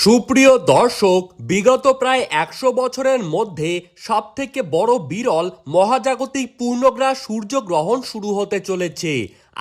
সুপ্রিয় দর্শক, বিগত প্রায় ১০০ বছরের মধ্যে সবথেকে বড় বিরল মহাজাগতিক পূর্ণগ্রাস সূর্যগ্রহণ শুরু হতে চলেছে।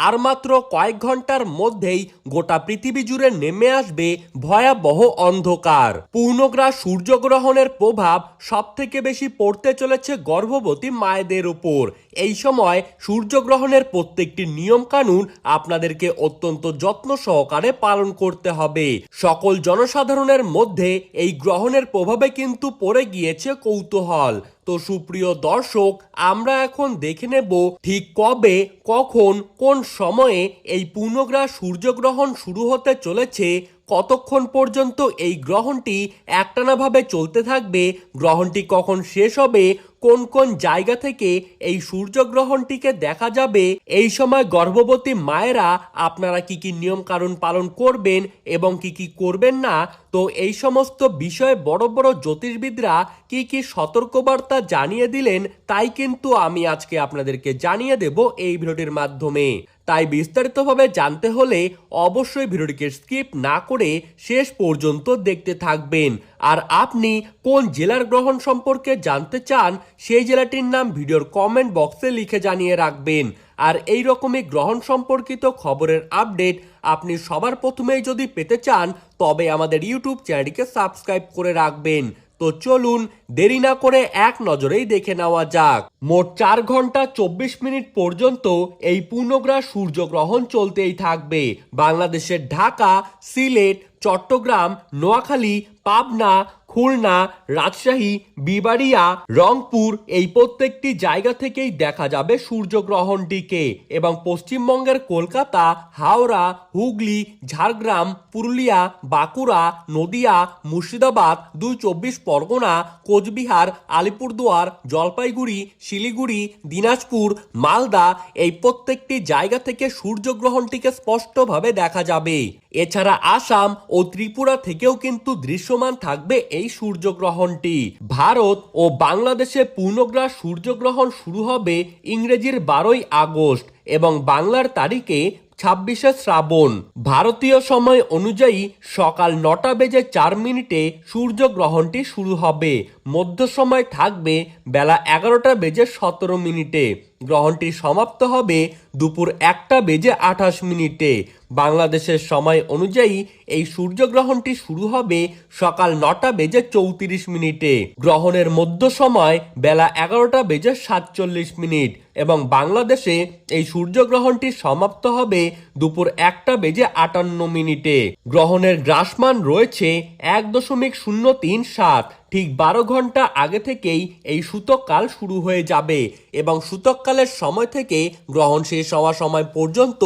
আর মাত্র কয়েক ঘন্টার মধ্যেই গোটা পৃথিবী জুড়ে নেমে আসবে ভয়াবহ অন্ধকার। পূর্ণগ্রাস সূর্যগ্রহণের প্রভাব সবথেকে বেশি পড়তে চলেছে গর্ভবতী মায়েদের উপর। এই সময় সূর্যগ্রহণের প্রত্যেকটি নিয়ম কানুন আপনাদেরকে অত্যন্ত যত্ন সহকারে পালন করতে হবে। সকল জনসাধারণের মধ্যে এই গ্রহণের প্রভাবে কিন্তু পড়ে গিয়েছে কৌতূহল। তো সুপ্রিয় দর্শক, আমরা এখন দেখে নেব ঠিক কবে, কখন, কোন সময়ে এই পূর্ণগ্রাস সূর্যগ্রহণ শুরু হতে চলেছে, কতক্ষণ পর্যন্ত এই গ্রহণটি একটানাভাবে চলতে থাকবে, গ্রহণটি কখন শেষ হবে, কোন কোন জায়গা থেকে এই সূর্যগ্রহণটিকে দেখা যাবে, এই সময় গর্ভবতী মায়েরা আপনারা কি কি নিয়ম কানুন পালন করবেন এবং কি কি করবেন না। তো এই সমস্ত বিষয়ে বড় বড় জ্যোতিষবিদরা কি কি সতর্কবার্তা জানিয়ে দিলেন, তাই কিন্তু আমি আজকে আপনাদেরকে জানিয়ে দেব এই ভিডিওটির মাধ্যমে। তাই বিস্তারিতভাবে জানতে হলে অবশ্যই ভিডিওটিকে স্কিপ না করে শেষ পর্যন্ত দেখতে থাকবেন। আর আপনি কোন জেলার গ্রহণ সম্পর্কে জানতে চান, সেই জেলাটির নাম ভিডিওর কমেন্ট বক্সে লিখে জানিয়ে রাখবেন। আর এই রকমই গ্রহণ সম্পর্কিত খবরের আপডেট আপনি সবার প্রথমেই যদি পেতে চান, তবে আমাদের ইউটিউব চ্যানেলটিকে সাবস্ক্রাইব করে রাখবেন। তো চলুন দেরি না করে এক নজরেই দেখে নেওয়া যাক। মোট 4 ঘন্টা 24 মিনিট পর্যন্ত এই পূর্ণগ্রাস সূর্যগ্রহণ চলতেই থাকবে। বাংলাদেশের ঢাকা, সিলেট, চট্টগ্রাম, নোয়াখালী, পাবনা, খুলনা, রাজশাহী, বিবাড়িয়া, রংপুর এই প্রত্যেকটি জায়গা থেকেই দেখা যাবে সূর্যগ্রহণটিকে। এবং পশ্চিমবঙ্গের কলকাতা, হাওড়া, হুগলি, ঝাড়গ্রাম, পুরুলিয়া, বাঁকুড়া, নদিয়া, মুর্শিদাবাদ, 2 চব্বিশ পরগনা, কোচবিহার, আলিপুরদুয়ার, জলপাইগুড়ি, শিলিগুড়ি, দিনাজপুর, মালদা এই প্রত্যেকটি জায়গা থেকে সূর্যগ্রহণটিকে স্পষ্টভাবে দেখা যাবে। এছাড়া আসাম ও ত্রিপুরা থেকেও কিন্তু দৃশ্যমান থাকবে এই সূর্যগ্রহণটি। ভারত ও বাংলাদেশে পূর্ণগ্রাস সূর্যগ্রহণ শুরু হবে ইংরেজির 12ই আগস্ট এবং বাংলার তারিখে 26শে শ্রাবণ। ভারতীয় সময় অনুযায়ী সকাল 9:04 সূর্যগ্রহণটি শুরু হবে। মধ্য সময় থাকবে বেলা 11:17 গ্রহণটি সমাপ্ত হবে দুপুর 1:28। বাংলাদেশের সময় অনুযায়ী এই সূর্যগ্রহণটি শুরু হবে সকাল 9:34। গ্রহণের মধ্য সময় বেলা 11:47 এবং বাংলাদেশে এই সূর্যগ্রহণটি সমাপ্ত হবে দুপুর 1:58। গ্রহণের গ্রাসমান রয়েছে 1.037। ঠিক 12 ঘন্টা আগে থেকেই এই সূতককাল শুরু হয়ে যাবে এবং সূতককালের সময় থেকে গ্রহণ শেষ হওয়ার সময় পর্যন্ত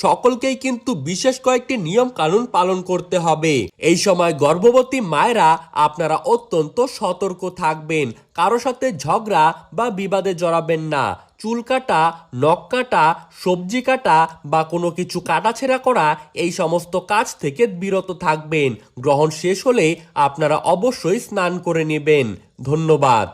সকলকেই কিন্তু বিশেষ কয়েকটি নিয়ম কানুন পালন করতে হবে। এই সময় গর্ভবতী মায়েরা আপনারা অত্যন্ত সতর্ক থাকবেন। কারো সাথে ঝগড়া বা বিবাদে জড়াবেন না। চুল কাটা, নখ কাটা, সবজি কাটা বা কোনো কিছু কাটাছেঁড়া করা এই সমস্ত কাজ থেকে বিরত থাকবেন। গ্রহণ শেষ হলে আপনারা অবশ্যই স্নান করে নেবেন। ধন্যবাদ।